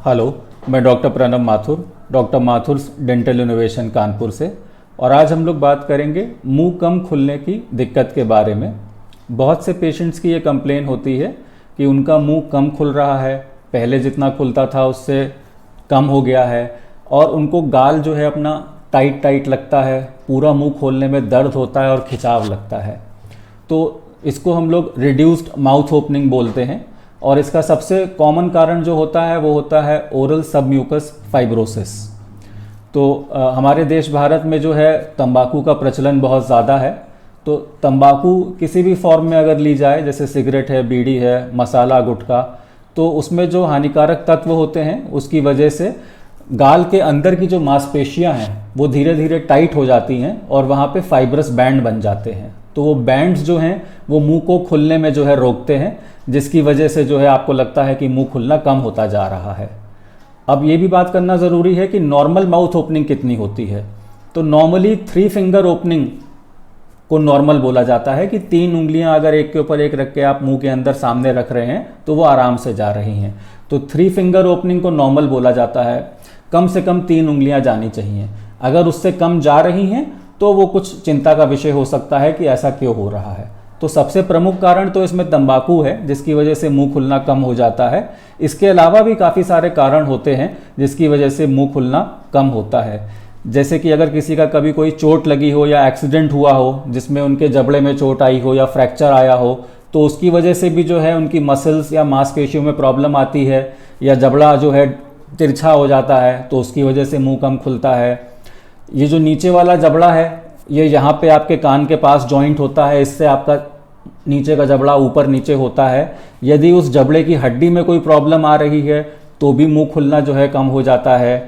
Hello, मैं doctor Pranab Mathur, doctor Mathur's dental innovation Kanpur से। और आज हम लोग बात करेंगे मुंह कम खुलने की दिक्कत के बारे में। बहुत से पेशेंट्स की ये कंप्लेन होती है कि उनका मुंह कम खुल रहा है, पहले जितना खुलता था उससे कम हो गया है, और उनको गाल जो है अपना टाइट टाइट लगता है, पूरा मुंह खोलने में दर्द होता है और खिंचाव लगता है। तो इसको हम लोग रिड्यूस्ड माउथ ओपनिंग बोलते हैं। और इसका सबसे कॉमन कारण जो होता है वो होता है ओरल सबम्यूकस फाइब्रोसिस। तो हमारे देश भारत में जो है तंबाकू का प्रचलन बहुत ज़्यादा है। तो तंबाकू किसी भी फॉर्म में अगर ली जाए, जैसे सिगरेट है, बीड़ी है, मसाला, गुटखा, तो उसमें जो हानिकारक तत्व होते हैं उसकी वजह से गाल के अंदर की जो मांसपेशियां हैं वो धीरे धीरे टाइट हो जाती हैं और वहाँ पे फाइब्रस बैंड बन जाते हैं। तो वो बैंड्स जो हैं वो मुंह को खुलने में जो है रोकते हैं, जिसकी वजह से जो है आपको लगता है कि मुंह खुलना कम होता जा रहा है। अब ये भी बात करना ज़रूरी है कि नॉर्मल माउथ ओपनिंग कितनी होती है। तो नॉर्मली 3 फिंगर ओपनिंग को नॉर्मल बोला जाता है कि 3 उंगलियां अगर एक के ऊपर एक रख के आप मुंह के अंदर सामने रख रहे हैं तो वो आराम से जा रही हैं। तो 3 फिंगर ओपनिंग को नॉर्मल बोला जाता है। कम से कम 3 उंगलियां जानी चाहिए। अगर उससे कम जा रही हैं तो वो कुछ चिंता का विषय हो सकता है कि ऐसा क्यों हो रहा है। तो सबसे प्रमुख कारण तो इसमें तंबाकू है, जिसकी वजह से मुंह खुलना कम हो जाता है। इसके अलावा भी काफ़ी सारे कारण होते हैं जिसकी वजह से मुंह खुलना कम होता है। जैसे कि अगर किसी का कभी कोई चोट लगी हो या एक्सीडेंट हुआ हो जिसमें उनके जबड़े में चोट आई हो या फ्रैक्चर आया हो, तो उसकी वजह से भी जो है उनकी मसल्स या मांसपेशियों में प्रॉब्लम आती है, या जबड़ा जो है तिरछा हो जाता है तो उसकी वजह से मुंह कम खुलता है। ये जो नीचे वाला जबड़ा है ये यहाँ पे आपके कान के पास जॉइंट होता है, इससे आपका नीचे का जबड़ा ऊपर नीचे होता है। यदि उस जबड़े की हड्डी में कोई प्रॉब्लम आ रही है तो भी मुंह खुलना जो है कम हो जाता है।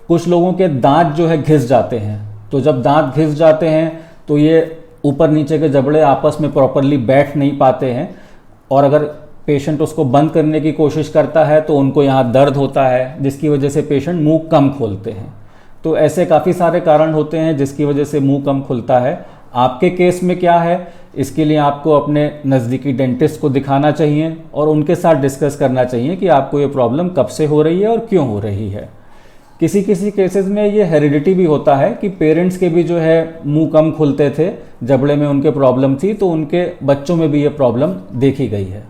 कुछ लोगों के दांत जो है घिस जाते हैं, तो जब दांत घिस जाते हैं तो ये ऊपर नीचे के जबड़े आपस में प्रॉपरली बैठ नहीं पाते हैं, और अगर पेशेंट उसको बंद करने की कोशिश करता है तो उनको यहाँ दर्द होता है, जिसकी वजह से पेशेंट मुंह कम खोलते हैं। तो ऐसे काफ़ी सारे कारण होते हैं जिसकी वजह से मुंह कम खुलता है। आपके केस में क्या है, इसके लिए आपको अपने नज़दीकी डेंटिस्ट को दिखाना चाहिए और उनके साथ डिस्कस करना चाहिए कि आपको ये प्रॉब्लम कब से हो रही है और क्यों हो रही है। किसी किसी केसेस में ये हेरिडिटी भी होता है कि पेरेंट्स के भी जो है मुंह कम खुलते थे, जबड़े में उनके प्रॉब्लम थी, तो उनके बच्चों में भी ये प्रॉब्लम देखी गई है।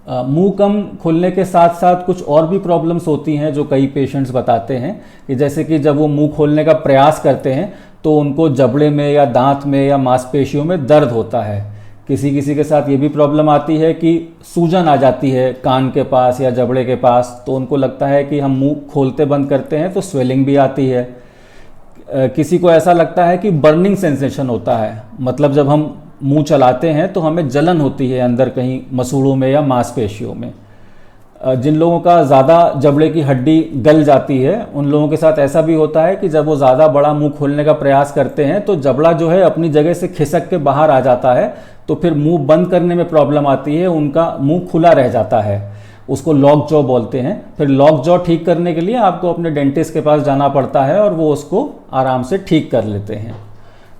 मुंह कम खुलने के साथ साथ कुछ और भी प्रॉब्लम्स होती हैं जो कई पेशेंट्स बताते हैं कि जैसे कि जब वो मुंह खोलने का प्रयास करते हैं तो उनको जबड़े में या दांत में या मांसपेशियों में दर्द होता है। किसी किसी के साथ ये भी प्रॉब्लम आती है कि सूजन आ जाती है कान के पास या जबड़े के पास, तो उनको लगता है कि हम मुंह खोलते बंद करते हैं तो स्वेलिंग भी आती है। किसी को ऐसा लगता है कि बर्निंग सेंसेशन होता है, मतलब जब हम मुंह चलाते हैं तो हमें जलन होती है अंदर कहीं मसूड़ों में या मांसपेशियों में। जिन लोगों का ज़्यादा जबड़े की हड्डी गल जाती है उन लोगों के साथ ऐसा भी होता है कि जब वो ज़्यादा बड़ा मुंह खोलने का प्रयास करते हैं तो जबड़ा जो है अपनी जगह से खिसक के बाहर आ जाता है, तो फिर मुंह बंद करने में प्रॉब्लम आती है, उनका मुंह खुला रह जाता है। उसको लॉक जॉ बोलते हैं। फिर लॉक जॉ ठीक करने के लिए आपको अपने डेंटिस्ट के पास जाना पड़ता है और वो उसको आराम से ठीक कर लेते हैं।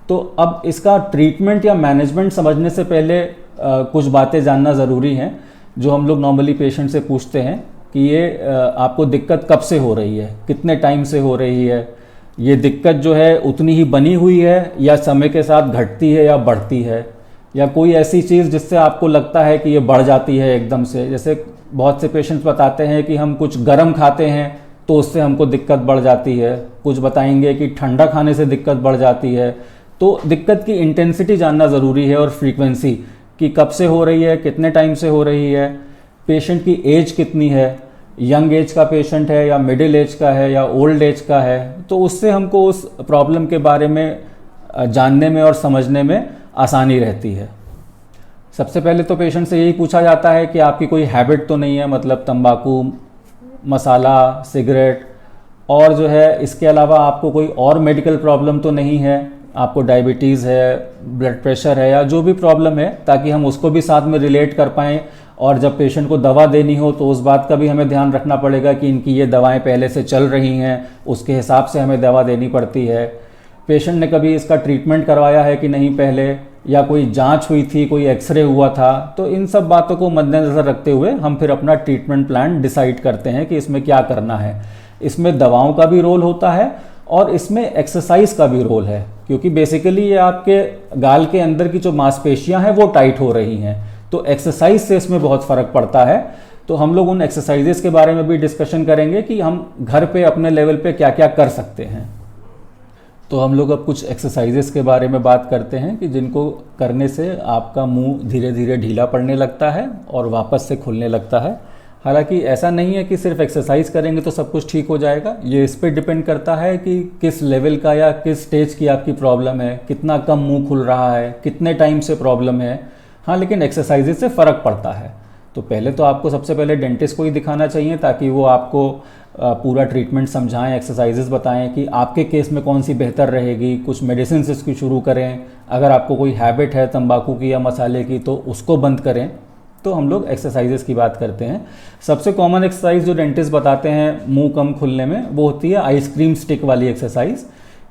तो अब इसका ट्रीटमेंट या मैनेजमेंट समझने से पहले कुछ बातें जानना ज़रूरी हैं जो हम लोग नॉर्मली पेशेंट से पूछते हैं कि ये आपको दिक्कत कब से हो रही है, कितने टाइम से हो रही है, ये दिक्कत जो है उतनी ही बनी हुई है या समय के साथ घटती है या बढ़ती है, या कोई ऐसी चीज़ जिससे आपको लगता है कि ये बढ़ जाती है एकदम से। जैसे बहुत से पेशेंट्स बताते हैं कि हम कुछ गर्म खाते हैं तो उससे हमको दिक्कत बढ़ जाती है, कुछ बताएंगे कि ठंडा खाने से दिक्कत बढ़ जाती है। तो दिक्कत की इंटेंसिटी जानना ज़रूरी है और फ्रीक्वेंसी कि कब से हो रही है, कितने टाइम से हो रही है, पेशेंट की एज कितनी है, यंग एज का पेशेंट है या मिडिल एज का है या ओल्ड एज का है, तो उससे हमको उस प्रॉब्लम के बारे में जानने में और समझने में आसानी रहती है। सबसे पहले तो पेशेंट से यही पूछा जाता है कि आपकी कोई हैबिट तो नहीं है, मतलब तंबाकू, मसाला, सिगरेट, और जो है इसके अलावा आपको कोई और मेडिकल प्रॉब्लम तो नहीं है, आपको डायबिटीज़ है, ब्लड प्रेशर है या जो भी प्रॉब्लम है, ताकि हम उसको भी साथ में रिलेट कर पाएँ। और जब पेशेंट को दवा देनी हो तो उस बात का भी हमें ध्यान रखना पड़ेगा कि इनकी ये दवाएं पहले से चल रही हैं, उसके हिसाब से हमें दवा देनी पड़ती है। पेशेंट ने कभी इसका ट्रीटमेंट करवाया है कि नहीं पहले, या कोई जांच हुई थी, कोई एक्सरे हुआ था, तो इन सब बातों को मद्देनज़र रखते हुए हम फिर अपना ट्रीटमेंट प्लान डिसाइड करते हैं कि इसमें क्या करना है। इसमें दवाओं का भी रोल होता है और इसमें एक्सरसाइज का भी रोल है, क्योंकि बेसिकली ये आपके गाल के अंदर की जो मांसपेशियां हैं वो टाइट हो रही हैं, तो एक्सरसाइज से इसमें बहुत फ़र्क पड़ता है। तो हम लोग उन एक्सरसाइजेस के बारे में भी डिस्कशन करेंगे कि हम घर पे अपने लेवल पे क्या क्या कर सकते हैं। तो हम लोग अब कुछ एक्सरसाइजेस के बारे में बात करते हैं कि जिनको करने से आपका मुंह धीरे धीरे ढीला पड़ने लगता है और वापस से खुलने लगता है। हालांकि ऐसा नहीं है कि सिर्फ एक्सरसाइज करेंगे तो सब कुछ ठीक हो जाएगा, ये इस पर डिपेंड करता है कि किस लेवल का या किस स्टेज की आपकी प्रॉब्लम है, कितना कम मुंह खुल रहा है, कितने टाइम से प्रॉब्लम है। हाँ, लेकिन एक्सरसाइजेज से फ़र्क पड़ता है। तो पहले तो आपको सबसे पहले डेंटिस्ट को ही दिखाना चाहिए ताकि वो आपको पूरा ट्रीटमेंट समझाएं, एक्सरसाइजेस बताएं कि आपके केस में कौन सी बेहतर रहेगी, कुछ मेडिसिन इसकी शुरू करें। अगर आपको कोई हैबिट है तंबाकू की या मसाले की तो उसको बंद करें। तो हम लोग एक्सरसाइजेस की बात करते हैं। सबसे कॉमन एक्सरसाइज जो डेंटिस्ट बताते हैं मुंह कम खुलने में वो होती है आइसक्रीम स्टिक वाली एक्सरसाइज,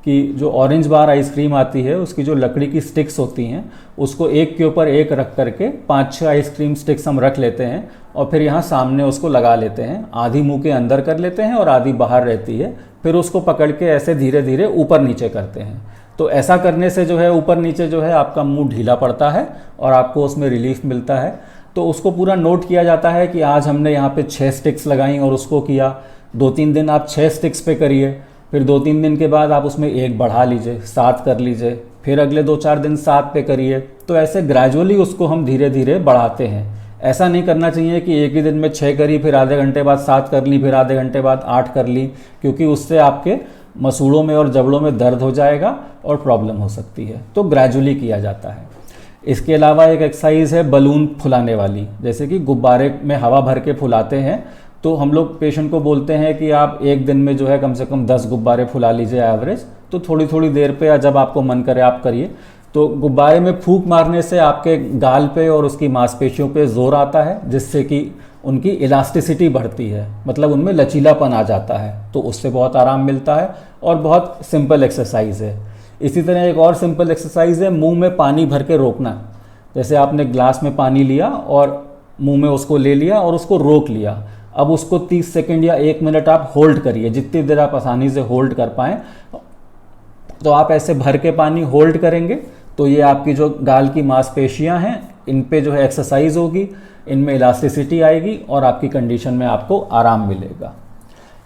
कि जो ऑरेंज बार आइसक्रीम आती है उसकी जो लकड़ी की स्टिक्स होती हैं उसको एक के ऊपर एक रख करके 5-6 आइसक्रीम स्टिक्स हम रख लेते हैं और फिर यहाँ सामने उसको लगा लेते हैं। आधी मुंह के अंदर कर लेते हैं और आधी बाहर रहती है, फिर उसको पकड़ के ऐसे धीरे धीरे ऊपर नीचे करते हैं। तो ऐसा करने से जो है ऊपर नीचे जो है आपका मुंह ढीला पड़ता है और आपको उसमें रिलीफ मिलता है। तो उसको पूरा नोट किया जाता है कि आज हमने यहाँ पे 6 स्टिक्स लगाई और उसको किया। 2-3 दिन आप 6 स्टिक्स पे करिए, फिर 2-3 दिन के बाद आप उसमें 1 बढ़ा लीजिए, 7 कर लीजिए, फिर अगले 2-4 दिन 7 पे करिए। तो ऐसे ग्रेजुअली उसको हम धीरे धीरे बढ़ाते हैं। ऐसा नहीं करना चाहिए कि एक ही दिन में 6 करी, फिर आधे घंटे बाद 7 कर ली, फिर आधे घंटे बाद 8 कर ली, क्योंकि उससे आपके मसूड़ों में और जबड़ों में दर्द हो जाएगा और प्रॉब्लम हो सकती है। तो ग्रेजुअली किया जाता है। इसके अलावा एक एक्सरसाइज है बलून फुलाने वाली, जैसे कि गुब्बारे में हवा भर के फुलाते हैं। तो हम लोग पेशेंट को बोलते हैं कि आप एक दिन में जो है कम से कम 10 गुब्बारे फुला लीजिए एवरेज। तो थोड़ी थोड़ी देर पे या जब आपको मन करे आप करिए। तो गुब्बारे में फूंक मारने से आपके गाल पे और उसकी मांसपेशियों पे जोर आता है, जिससे कि उनकी इलास्टिसिटी बढ़ती है, मतलब उनमें लचीलापन आ जाता है। तो उससे बहुत आराम मिलता है और बहुत सिंपल एक्सरसाइज है। इसी तरह एक और सिंपल एक्सरसाइज है मुंह में पानी भर के रोकना। जैसे आपने ग्लास में पानी लिया और मुंह में उसको ले लिया और उसको रोक लिया। अब उसको 30 सेकंड या 1 मिनट आप होल्ड करिए, जितनी देर आप आसानी से होल्ड कर पाएँ। तो आप ऐसे भर के पानी होल्ड करेंगे तो ये आपकी जो गाल की मांसपेशियां हैं इन पे जो है एक्सरसाइज होगी, इनमें इलास्टिसिटी आएगी और आपकी कंडीशन में आपको आराम मिलेगा।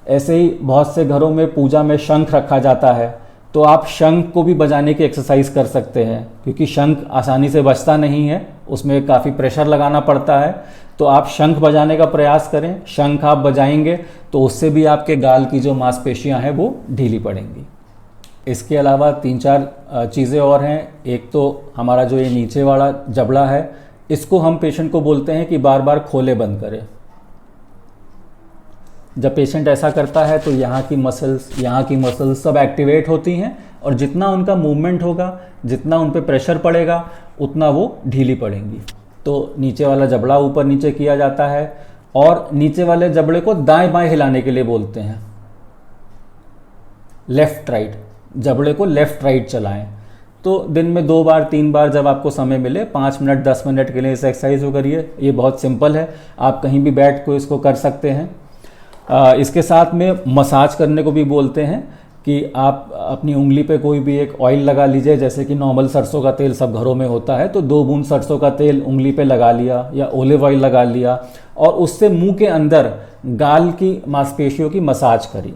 ऐसे ही बहुत से घरों में पूजा में शंख रखा जाता है, तो आप शंख को भी बजाने की एक्सरसाइज कर सकते हैं, क्योंकि शंख आसानी से बजता नहीं है, उसमें काफ़ी प्रेशर लगाना पड़ता है। तो आप शंख बजाने का प्रयास करें। शंख आप बजाएंगे तो उससे भी आपके गाल की जो मांसपेशियां हैं वो ढीली पड़ेंगी। इसके अलावा 3-4 चीज़ें और हैं। एक तो हमारा जो ये नीचे वाला जबड़ा है, इसको हम पेशेंट को बोलते हैं कि बार बार खोले बंद करें। जब पेशेंट ऐसा करता है तो यहाँ की मसल्स सब एक्टिवेट होती हैं और जितना उनका मूवमेंट होगा, जितना उन पर प्रेशर पड़ेगा, उतना वो ढीली पड़ेंगी। तो नीचे वाला जबड़ा ऊपर नीचे किया जाता है और नीचे वाले जबड़े को दाएं बाएं हिलाने के लिए बोलते हैं, लेफ्ट राइट। जबड़े को लेफ्ट राइट चलाएं। तो दिन में 2 बार 3 बार जब आपको समय मिले, 5 मिनट 10 मिनट के लिए इस एक्सरसाइज को करिए। ये बहुत सिंपल है, आप कहीं भी बैठ को इसको कर सकते हैं। इसके साथ में मसाज करने को भी बोलते हैं कि आप अपनी उंगली पे कोई भी एक ऑयल लगा लीजिए, जैसे कि नॉर्मल सरसों का तेल सब घरों में होता है, तो 2 बूंद सरसों का तेल उंगली पे लगा लिया या ओलिव ऑयल लगा लिया और उससे मुंह के अंदर गाल की मांसपेशियों की मसाज करी।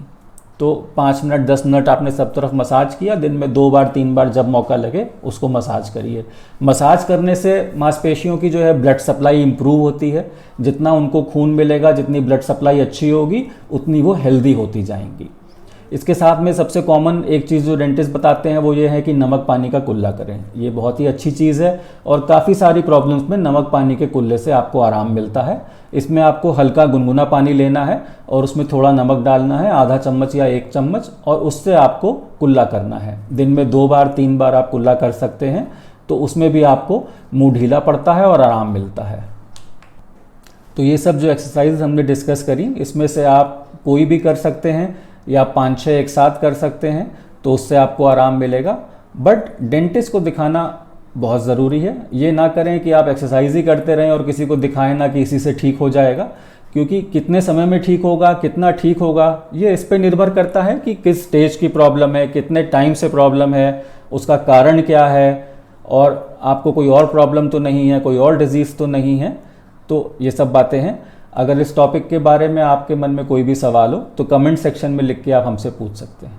तो 5 मिनट 10 मिनट आपने सब तरफ मसाज किया। दिन में 2 बार 3 बार जब मौका लगे उसको मसाज करिए। मसाज करने से मांसपेशियों की जो है ब्लड सप्लाई इंप्रूव होती है। जितना उनको खून मिलेगा, जितनी ब्लड सप्लाई अच्छी होगी, उतनी वो हेल्दी होती जाएंगी। इसके साथ में सबसे कॉमन एक चीज़ जो डेंटिस्ट बताते हैं वो ये है कि नमक पानी का कुल्ला करें। ये बहुत ही अच्छी चीज़ है और काफ़ी सारी प्रॉब्लम्स में नमक पानी के कुल्ले से आपको आराम मिलता है। इसमें आपको हल्का गुनगुना पानी लेना है और उसमें थोड़ा नमक डालना है, आधा चम्मच या 1 चम्मच, और उससे आपको कुल्ला करना है। दिन में 2 बार 3 बार आप कुल्ला कर सकते हैं। तो उसमें भी आपको मुंह ढीला पड़ता है और आराम मिलता है। तो ये सब जो एक्सरसाइज हमने डिस्कस करी, इसमें से आप कोई भी कर सकते हैं या 5-6 एक साथ कर सकते हैं, तो उससे आपको आराम मिलेगा। बट डेंटिस्ट को दिखाना बहुत ज़रूरी है। ये ना करें कि आप एक्सरसाइज ही करते रहें और किसी को दिखाएं ना कि इसी से ठीक हो जाएगा, क्योंकि कितने समय में ठीक होगा, कितना ठीक होगा, ये इस पे निर्भर करता है कि किस स्टेज की प्रॉब्लम है, कितने टाइम से प्रॉब्लम है, उसका कारण क्या है, और आपको कोई और प्रॉब्लम तो नहीं है, कोई और डिजीज़ तो नहीं है। तो ये सब बातें हैं। अगर इस टॉपिक के बारे में आपके मन में कोई भी सवाल हो तो कमेंट सेक्शन में लिख के आप हमसे पूछ सकते हैं।